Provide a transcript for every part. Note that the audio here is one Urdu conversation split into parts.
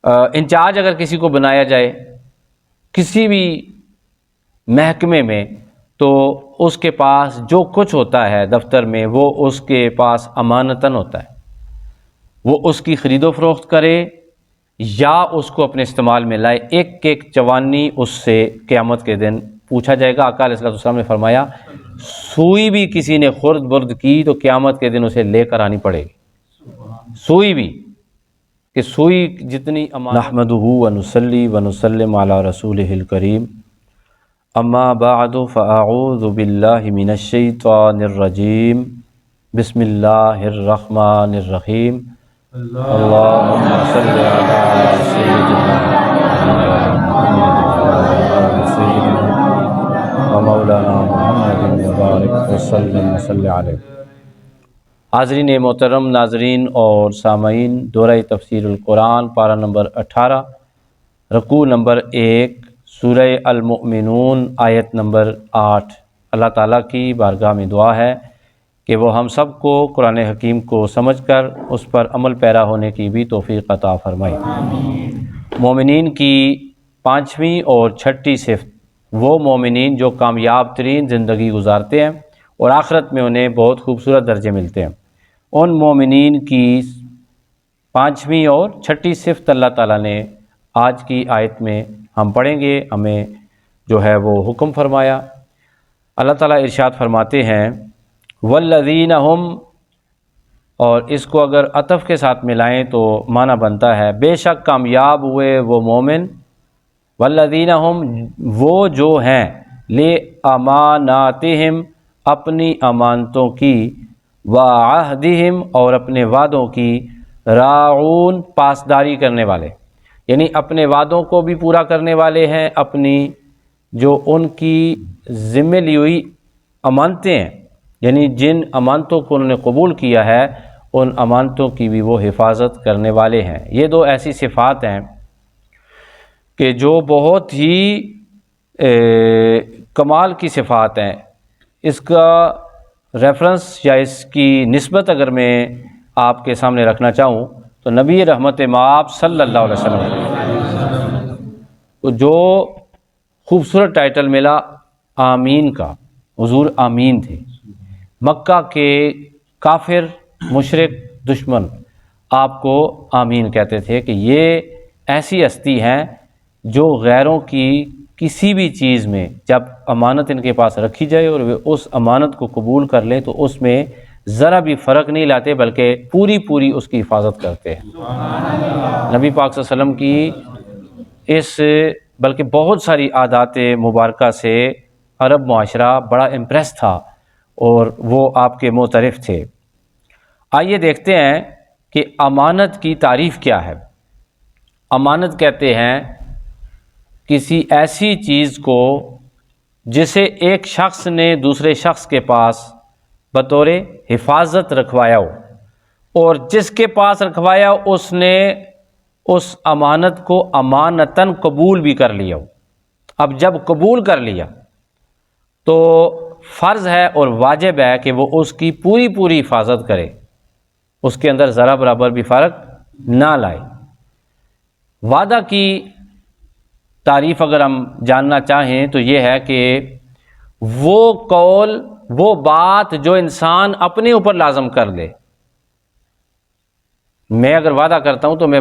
انچارج اگر کسی کو بنایا جائے کسی بھی محکمے میں، تو اس کے پاس جو کچھ ہوتا ہے دفتر میں وہ اس کے پاس امانتاً ہوتا ہے، وہ اس کی خرید و فروخت کرے یا اس کو اپنے استعمال میں لائے، ایک ایک چوانی اس سے قیامت کے دن پوچھا جائے گا۔ آقا علیہ الصلوۃ والسلام نے فرمایا سوئی بھی کسی نے خرد برد کی تو قیامت کے دن اسے لے کر آنی پڑے گی، سوئی بھی، کہ سوئی جتنی امانت۔ نحمدہ ونصلی ونسلم علی رسولہ الکریم، اما بعد فاعوذ باللہ من الشیطان الرجیم، بسم اللہ الرحمن الرحیم، اللہم صل علی سیدنا و مولانا محمد مبارک وسلم صلی علیہ۔ حاضرین محترم، ناظرین اور سامعین، دورہ تفسیر القرآن پارہ نمبر 18، رکوع نمبر 1، سورہ المؤمنون آیت نمبر 8۔ اللہ تعالیٰ کی بارگاہ میں دعا ہے کہ وہ ہم سب کو قرآن حکیم کو سمجھ کر اس پر عمل پیرا ہونے کی بھی توفیق عطا فرمائے۔ مومنین کی 5ویں اور 6ٹھی صفت، وہ مومنین جو کامیاب ترین زندگی گزارتے ہیں اور آخرت میں انہیں بہت خوبصورت درجے ملتے ہیں، ان مومنین کی 5ویں اور 6ٹھی صفت اللہ تعالیٰ نے آج کی آیت میں ہم پڑھیں گے، ہمیں جو ہے وہ حکم فرمایا۔ اللہ تعالیٰ ارشاد فرماتے ہیں والذین ہم، اور اس کو اگر عطف کے ساتھ ملائیں تو معنی بنتا ہے بے شک کامیاب ہوئے وہ مومن، والذین ہم، وہ جو ہیں، لِأَمَانَاتِهِمْ، اپنی امانتوں کی، وَعَهْدِهِمْ، اور اپنے وعدوں کی، راعون، پاسداری کرنے والے، یعنی اپنے وعدوں کو بھی پورا کرنے والے ہیں، اپنی جو ان کی ذمہ لی ہوئی امانتیں ہیں، یعنی جن امانتوں کو انہوں نے قبول کیا ہے ان امانتوں کی بھی وہ حفاظت کرنے والے ہیں۔ یہ دو ایسی صفات ہیں کہ جو بہت ہی کمال کی صفات ہیں۔ اس کا ریفرنس یا اس کی نسبت اگر میں آپ کے سامنے رکھنا چاہوں تو نبی رحمت مآب صلی اللہ علیہ وسلم کو جو خوبصورت ٹائٹل ملا آمین کا، حضور آمین تھے۔ مکہ کے کافر، مشرک، دشمن آپ کو آمین کہتے تھے کہ یہ ایسی ہستی ہیں جو غیروں کی کسی بھی چیز میں جب امانت ان کے پاس رکھی جائے اور وہ اس امانت کو قبول کر لیں تو اس میں ذرا بھی فرق نہیں لاتے بلکہ پوری اس کی حفاظت کرتے ہیں۔ نبی پاک صلی اللہ علیہ وسلم کی اس بلکہ بہت ساری عادات مبارکہ سے عرب معاشرہ بڑا امپریس تھا اور وہ آپ کے معترف تھے۔ آئیے دیکھتے ہیں کہ امانت کی تعریف کیا ہے۔ امانت کہتے ہیں کسی ایسی چیز کو جسے ایک شخص نے دوسرے شخص کے پاس بطور حفاظت رکھوایا ہو اور جس کے پاس رکھوایا ہو اس نے اس امانت کو امانتاً قبول بھی کر لیا ہو۔ اب جب قبول کر لیا تو فرض ہے اور واجب ہے کہ وہ اس کی پوری حفاظت کرے، اس کے اندر ذرا برابر بھی فرق نہ لائے۔ وعدہ کی تعریف اگر ہم جاننا چاہیں تو یہ ہے کہ وہ قول، وہ بات جو انسان اپنے اوپر لازم کر لے۔ میں اگر وعدہ کرتا ہوں تو میں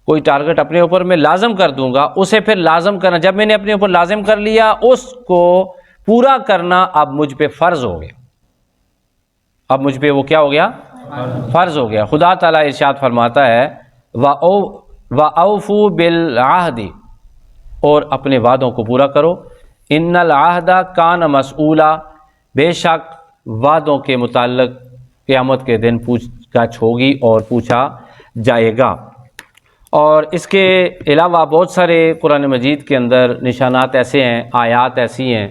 کوئی ٹارگٹ اپنے اوپر میں لازم کر دوں گا، اسے پھر لازم کرنا، جب میں نے اپنے اوپر لازم کر لیا اس کو پورا کرنا اب مجھ پہ فرض ہو گیا، اب مجھ پہ وہ کیا ہو گیا؟ فرض ہو گیا۔ خدا تعالیٰ ارشاد فرماتا ہے وَأَوْفُوا بِالْعَهْدِ، اور اپنے وعدوں کو پورا کرو، ان العہد کان مسئولا، بے شک وعدوں کے متعلق قیامت کے دن پوچھ گچھ ہوگی اور پوچھا جائے گا۔ اور اس کے علاوہ بہت سارے قرآن مجید کے اندر نشانات ایسے ہیں، آیات ایسی ہیں،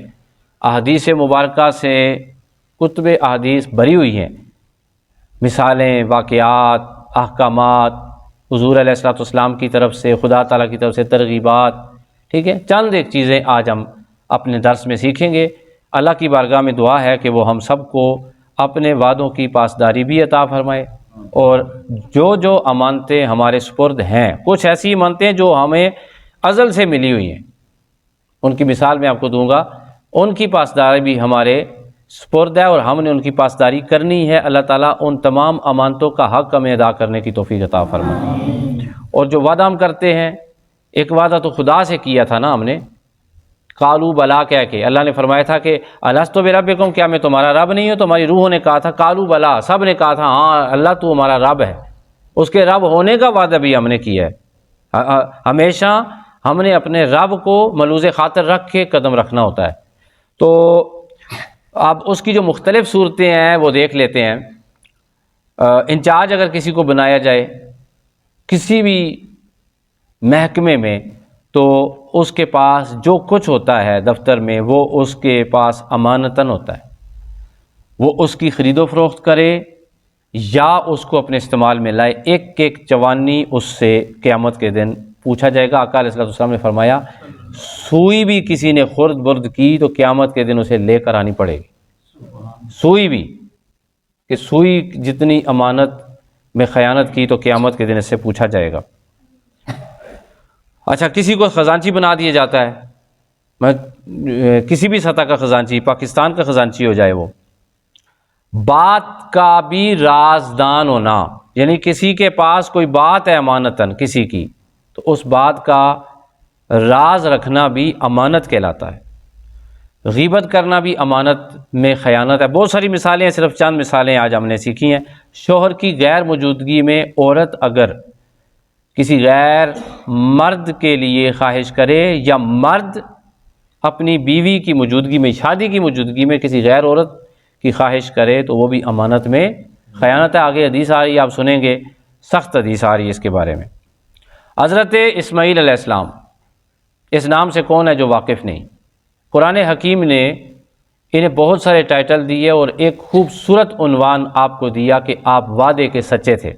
احادیث مبارکہ سے کتب احادیث بھری ہوئی ہیں، مثالیں، واقعات، احکامات، حضور علیہ الصلوۃ والسلام کی طرف سے، خدا تعالیٰ کی طرف سے ترغیبات، ٹھیک ہے، چند ایک چیزیں آج ہم اپنے درس میں سیکھیں گے۔ اللہ کی بارگاہ میں دعا ہے کہ وہ ہم سب کو اپنے وعدوں کی پاسداری بھی عطا فرمائے اور جو امانتیں ہمارے سپرد ہیں، کچھ ایسی امانتیں جو ہمیں ازل سے ملی ہوئی ہیں، ان کی مثال میں آپ کو دوں گا، ان کی پاسداری بھی ہمارے سپرد ہے اور ہم نے ان کی پاسداری کرنی ہے۔ اللہ تعالیٰ ان تمام امانتوں کا حق ہمیں ادا کرنے کی توفیق عطا فرمائے۔ اور جو وعدہ ہم کرتے ہیں، ایک وعدہ تو خدا سے کیا تھا نا ہم نے، قالوا بلا کہہ کے اللہ نے فرمایا تھا کہ الستو بربکم، کیا میں تمہارا رب نہیں ہوں؟ تو ہماری روحوں نے کہا تھا قالوا بلا، سب نے کہا تھا ہاں اللہ تو ہمارا رب ہے۔ اس کے رب ہونے کا وعدہ بھی ہم نے کیا ہے۔ ہمیشہ ہم نے اپنے رب کو ملوز خاطر رکھ کے قدم رکھنا ہوتا ہے۔ تو اب اس کی جو مختلف صورتیں ہیں وہ دیکھ لیتے ہیں۔ انچارج اگر کسی کو بنایا جائے کسی بھی محکمے میں، تو اس کے پاس جو کچھ ہوتا ہے دفتر میں وہ اس کے پاس امانتاً ہوتا ہے، وہ اس کی خرید و فروخت کرے یا اس کو اپنے استعمال میں لائے، ایک ایک چوانی اس سے قیامت کے دن پوچھا جائے گا۔ آقا علیہ السلام نے فرمایا سوئی بھی کسی نے خرد برد کی تو قیامت کے دن اسے لے کر آنی پڑے گی، سوئی بھی، کہ سوئی جتنی امانت میں خیانت کی تو قیامت کے دن اس سے پوچھا جائے گا۔ اچھا، کسی کو خزانچی بنا دیا جاتا ہے، کسی بھی سطح کا خزانچی، پاکستان کا خزانچی ہو جائے، وہ بات کا بھی رازدان ہونا، یعنی کسی کے پاس کوئی بات ہے امانتاً کسی کی، تو اس بات کا راز رکھنا بھی امانت کہلاتا ہے۔ غیبت کرنا بھی امانت میں خیانت ہے۔ بہت ساری مثالیں ہیں، صرف چند مثالیں آج ہم نے سیکھی ہیں۔ شوہر کی غیر موجودگی میں عورت اگر کسی غیر مرد کے لیے خواہش کرے یا مرد اپنی بیوی کی موجودگی میں، شادی کی موجودگی میں کسی غیر عورت کی خواہش کرے تو وہ بھی امانت میں خیانت ہے۔ آگے حدیث آ رہی ہے، آپ سنیں گے، سخت حدیث آ رہی ہے اس کے بارے میں۔ حضرت اسماعیل علیہ السلام، اس نام سے کون ہے جو واقف نہیں؟ قرآن حکیم نے انہیں بہت سارے ٹائٹل دیے اور ایک خوبصورت عنوان آپ کو دیا کہ آپ وعدے کے سچے تھے۔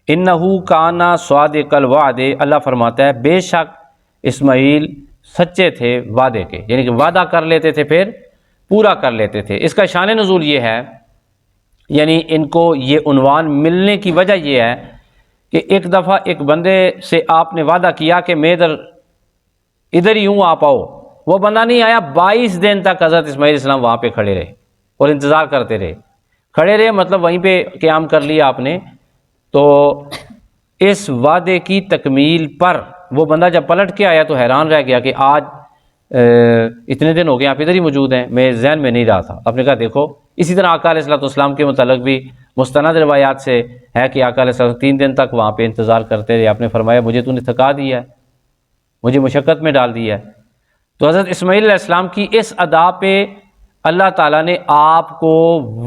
انہو کانا صادق الوعد، اللہ فرماتا ہے بے شک اسماعیل سچے تھے وعدے کے، یعنی کہ وعدہ کر لیتے تھے پھر پورا کر لیتے تھے۔ اس کا شان نزول یہ ہے، یعنی ان کو یہ عنوان ملنے کی وجہ یہ ہے کہ ایک دفعہ ایک بندے سے آپ نے وعدہ کیا کہ میں ادھر ہی ہوں، آپ آؤ، وہ بندہ نہیں آیا، 22 دن تک حضرت اسماعیل علیہ السلام وہاں پہ کھڑے رہے اور انتظار کرتے رہے۔ کھڑے رہے مطلب وہیں پہ قیام کر لیا آپ نے۔ تو اس وعدے کی تکمیل پر وہ بندہ جب پلٹ کے آیا تو حیران رہ گیا کہ آج اتنے دن ہو گئے آپ ادھر ہی موجود ہیں، میں ذہن میں نہیں رہا تھا۔ آپ نے کہا دیکھو، اسی طرح آقا علیہ السلام کے متعلق بھی مستند روایات سے ہے کہ آقا علیہ السلام 3 دن تک وہاں پہ انتظار کرتے رہے۔ آپ نے فرمایا مجھے تو نے تھکا دیا ہے، مجھے مشقت میں ڈال دیا ہے۔ تو حضرت اسماعیل علیہ السلام کی اس ادا پہ اللہ تعالیٰ نے آپ کو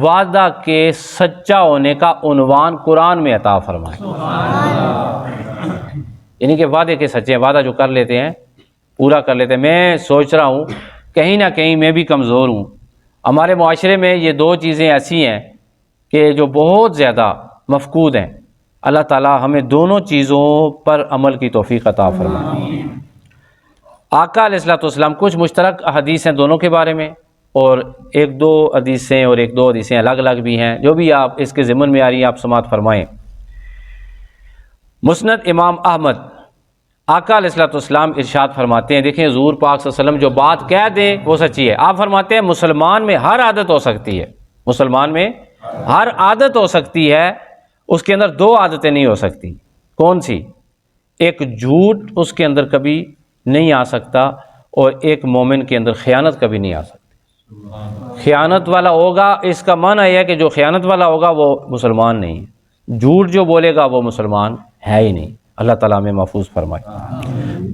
وعدہ کے سچا ہونے کا عنوان قرآن میں عطا فرمایا، یعنی کہ وعدے کے سچے ہیں، وعدہ جو کر لیتے ہیں پورا کر لیتے ہیں۔ میں سوچ رہا ہوں کہیں نہ کہیں میں بھی کمزور ہوں۔ ہمارے معاشرے میں یہ 2 چیزیں ایسی ہیں کہ جو بہت زیادہ مفقود ہیں۔ اللہ تعالیٰ ہمیں دونوں چیزوں پر عمل کی توفیق عطا فرمائے۔ آقا علیہ السلام، کچھ مشترک احادیث ہیں دونوں کے بارے میں، اور 1-2 حدیثیں اور 1-2 حدیثیں الگ الگ بھی ہیں، جو بھی آپ اس کے ضمن میں آ رہی ہیں آپ سماعت فرمائیں۔ مسند امام احمد، آقا علیہ السلام ارشاد فرماتے ہیں، دیکھیں حضور پاک صلی اللہ علیہ وسلم جو بات کہہ دیں وہ سچی ہے۔ آپ فرماتے ہیں مسلمان میں ہر عادت ہو سکتی ہے، مسلمان میں ہر عادت ہو سکتی ہے، اس کے اندر 2 عادتیں نہیں ہو سکتی۔ کون سی؟ ایک جھوٹ اس کے اندر کبھی نہیں آ سکتا، اور ایک مومن کے اندر خیانت کبھی نہیں آ سکتی۔ خیانت والا ہوگا، اس کا معنی یہ ہے کہ جو خیانت والا ہوگا وہ مسلمان نہیں ہے، جھوٹ جو بولے گا وہ مسلمان ہے ہی نہیں۔ اللہ تعالیٰ ہمیں محفوظ فرمائے۔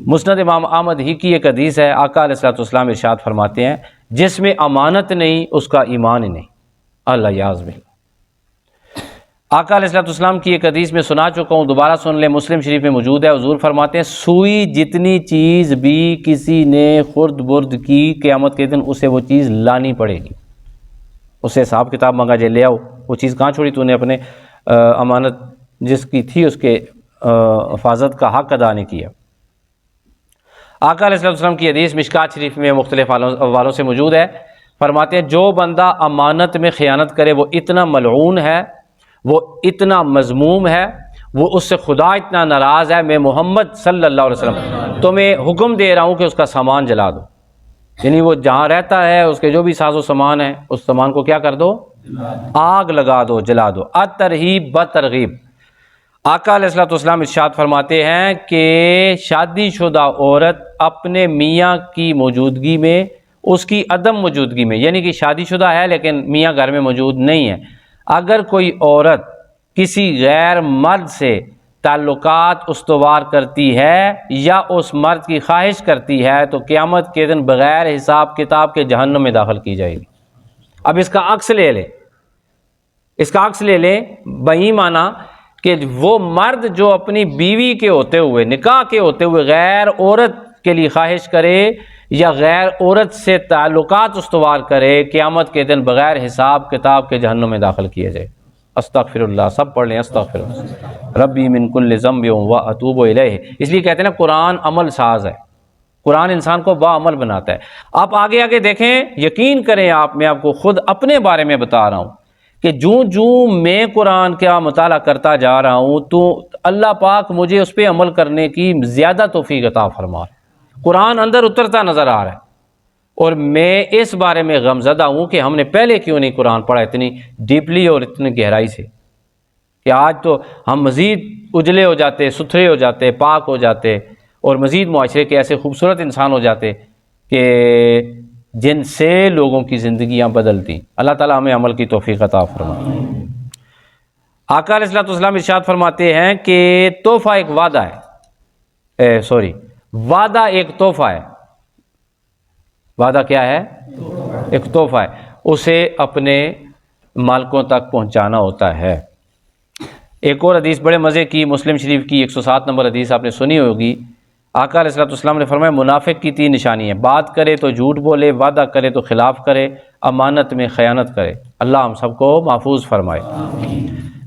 مسند امام احمد ہی کی ایک حدیث ہے، آقا علیہ السلام ارشاد فرماتے ہیں جس میں امانت نہیں اس کا ایمان ہی نہیں۔ اللہ یعوذ باللہ۔ آقا علیہ السلام کی ایک حدیث میں سنا چکا ہوں، دوبارہ سن لیں، مسلم شریف میں موجود ہے۔ حضور فرماتے ہیں سوئی جتنی چیز بھی کسی نے خرد برد کی، قیامت کے دن اسے وہ چیز لانی پڑے گی۔ اسے حساب کتاب منگا جائے، لے آؤ، وہ چیز کہاں چھوڑی تو نے، اپنے امانت جس کی تھی اس کے حفاظت کا حق ادا نہیں کیا۔ آقا علیہ السلام کی حدیث مشکات شریف میں مختلف حوالوں سے موجود ہے، فرماتے ہیں جو بندہ امانت میں خیانت کرے وہ اتنا ملعون ہے، وہ اتنا مذموم ہے، وہ اس سے خدا اتنا ناراض ہے، میں محمد صلی اللہ علیہ وسلم تمہیں حکم دے رہا ہوں کہ اس کا سامان جلا دو، یعنی وہ جہاں رہتا ہے اس کے جو بھی ساز و سامان ہے اس سامان کو کیا کر دو، آگ لگا دو، جلا دو۔ الترغیب بترغیب، آقا علیہ الصلوۃ والسلام ارشاد فرماتے ہیں کہ شادی شدہ عورت اپنے میاں کی موجودگی میں، اس کی عدم موجودگی میں، یعنی کہ شادی شدہ ہے لیکن میاں گھر میں موجود نہیں ہے، اگر کوئی عورت کسی غیر مرد سے تعلقات استوار کرتی ہے یا اس مرد کی خواہش کرتی ہے تو قیامت کے دن بغیر حساب کتاب کے جہنم میں داخل کی جائے گی۔ اب اس کا عکس لے لیں، اس کا عکس لے لیں، بہی معنی کہ وہ مرد جو اپنی بیوی کے ہوتے ہوئے، نکاح کے ہوتے ہوئے غیر عورت کے لیے خواہش کرے یا غیر عورت سے تعلقات استوار کرے، قیامت کے دن بغیر حساب کتاب کے جہنم میں داخل کیا جائے۔ استغفر اللہ، سب پڑھ لیں استغفر اللہ، ربی من کل ذنب واتوب الیہ۔ اس لیے کہتے ہیں نا قرآن عمل ساز ہے، قرآن انسان کو باعمل بناتا ہے۔ آپ آگے آگے دیکھیں، یقین کریں آپ، میں آپ کو خود اپنے بارے میں بتا رہا ہوں کہ جوں میں قرآن کا مطالعہ کرتا جا رہا ہوں تو اللہ پاک مجھے اس پہ عمل کرنے کی زیادہ توفیق عطا فرما رہا ہے، قرآن اندر اترتا نظر آ رہا ہے، اور میں اس بارے میں غمزدہ ہوں کہ ہم نے پہلے کیوں نہیں قرآن پڑھا اتنی ڈیپلی اور اتنی گہرائی سے، کہ آج تو ہم مزید اجلے ہو جاتے، ستھرے ہو جاتے، پاک ہو جاتے، اور مزید معاشرے کے ایسے خوبصورت انسان ہو جاتے کہ جن سے لوگوں کی زندگیاں بدلتی۔ اللہ تعالیٰ ہمیں عمل کی توفیق عطا فرمائے۔ آقا علیہ الصلوۃ والسلام ارشاد فرماتے ہیں کہ تحفہ ایک وعدہ ہے، وعدہ ایک تحفہ ہے۔ وعدہ کیا ہے؟ ایک تحفہ ہے، اسے اپنے مالکوں تک پہنچانا ہوتا ہے۔ ایک اور حدیث بڑے مزے کی، مسلم شریف کی 107 نمبر حدیث آپ نے سنی ہوگی۔ آقا علیہ الصلوۃ والسلام نے فرمایا منافق کی 3 نشانی ہیں، بات کرے تو جھوٹ بولے، وعدہ کرے تو خلاف کرے، امانت میں خیانت کرے۔ اللہ ہم سب کو محفوظ فرمائے۔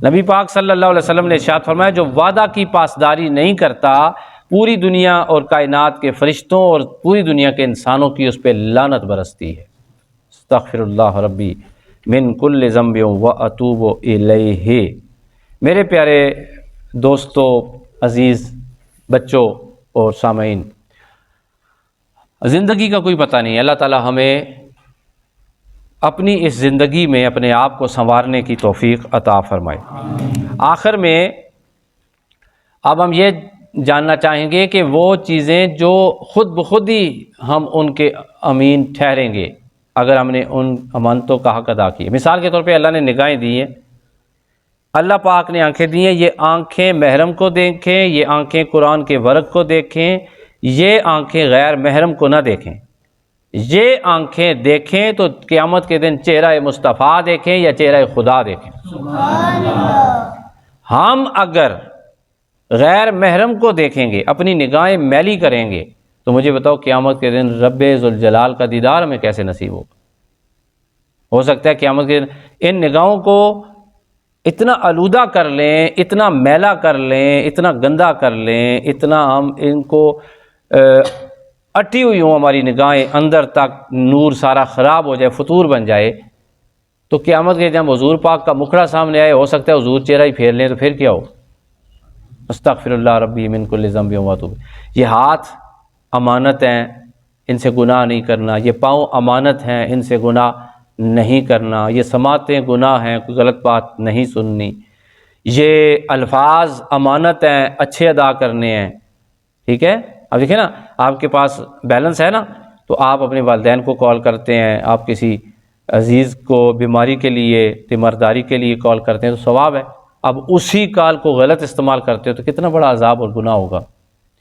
نبی پاک صلی اللہ علیہ وسلم نے ارشاد فرمایا جو وعدہ کی پاسداری نہیں کرتا، پوری دنیا اور کائنات کے فرشتوں اور پوری دنیا کے انسانوں کی اس پہ لعنت برستی ہے۔ استغفر اللہ ربی من کل ذنب واتوب الیہ۔ میرے پیارے دوستو، عزیز بچوں اور سامعین، زندگی کا کوئی پتہ نہیں، اللہ تعالی ہمیں اپنی اس زندگی میں اپنے آپ کو سنوارنے کی توفیق عطا فرمائے۔ آخر میں اب ہم یہ جاننا چاہیں گے کہ وہ چیزیں جو خود بخود ہی ہم ان کے امین ٹھہریں گے اگر ہم نے ان امانتوں کا حق ادا کیا۔ مثال کے طور پہ اللہ نے نگاہیں دی ہیں، اللہ پاک نے آنکھیں دی ہیں، یہ آنکھیں محرم کو دیکھیں، یہ آنکھیں قرآن کے ورق کو دیکھیں، یہ آنکھیں غیر محرم کو نہ دیکھیں۔ یہ آنکھیں دیکھیں تو قیامت کے دن چہرہ مصطفیٰ دیکھیں یا چہرہ خدا دیکھیں۔ سبحان اللہ۔ ہم اگر غیر محرم کو دیکھیں گے، اپنی نگاہیں میلی کریں گے، تو مجھے بتاؤ قیامت کے دن رب ذوالجلال کا دیدار ہمیں کیسے نصیب ہوگا؟ ہو سکتا ہے قیامت کے دن ان نگاہوں کو اتنا آلودہ کر لیں، اتنا میلا کر لیں، اتنا گندا کر لیں، اتنا ہم ان کو اٹھی ہوئی ہوں ہماری نگاہیں، اندر تک نور سارا خراب ہو جائے، فطور بن جائے، تو قیامت کے جب حضور پاک کا مکھڑا سامنے آئے، ہو سکتا ہے حضور چہرہ ہی پھیر لیں، تو پھر کیا ہو؟ استغفر اللہ ربی من کل ذنب واتوب۔ یہ ہاتھ امانت ہیں، ان سے گناہ نہیں کرنا، یہ پاؤں امانت ہیں، ان سے گناہ نہیں کرنا، یہ سماعتیں گناہ ہیں، کوئی غلط بات نہیں سننی، یہ الفاظ امانت ہیں، اچھے ادا کرنے ہیں، ٹھیک ہے؟ اب دیکھیں نا، آپ کے پاس بیلنس ہے نا، تو آپ اپنے والدین کو کال کرتے ہیں، آپ کسی عزیز کو بیماری کے لیے، تیمارداری کے لیے کال کرتے ہیں تو ثواب ہے۔ اب اسی کال کو غلط استعمال کرتے ہو تو کتنا بڑا عذاب اور گناہ ہوگا۔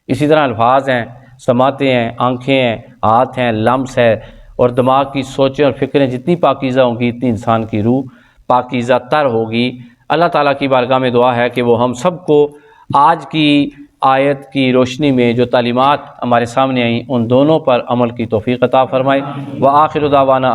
اسی طرح الفاظ ہیں، سماعتیں ہیں، آنکھیں ہیں، ہاتھ ہیں، لمس ہے، اور دماغ کی سوچیں اور فکریں جتنی پاکیزہ ہوں گی اتنی انسان کی روح پاکیزہ تر ہوگی۔ اللہ تعالیٰ کی بارگاہ میں دعا ہے کہ وہ ہم سب کو آج کی آیت کی روشنی میں جو تعلیمات ہمارے سامنے آئیں ان دونوں پر عمل کی توفیق عطا فرمائے۔ وآخر دعوانا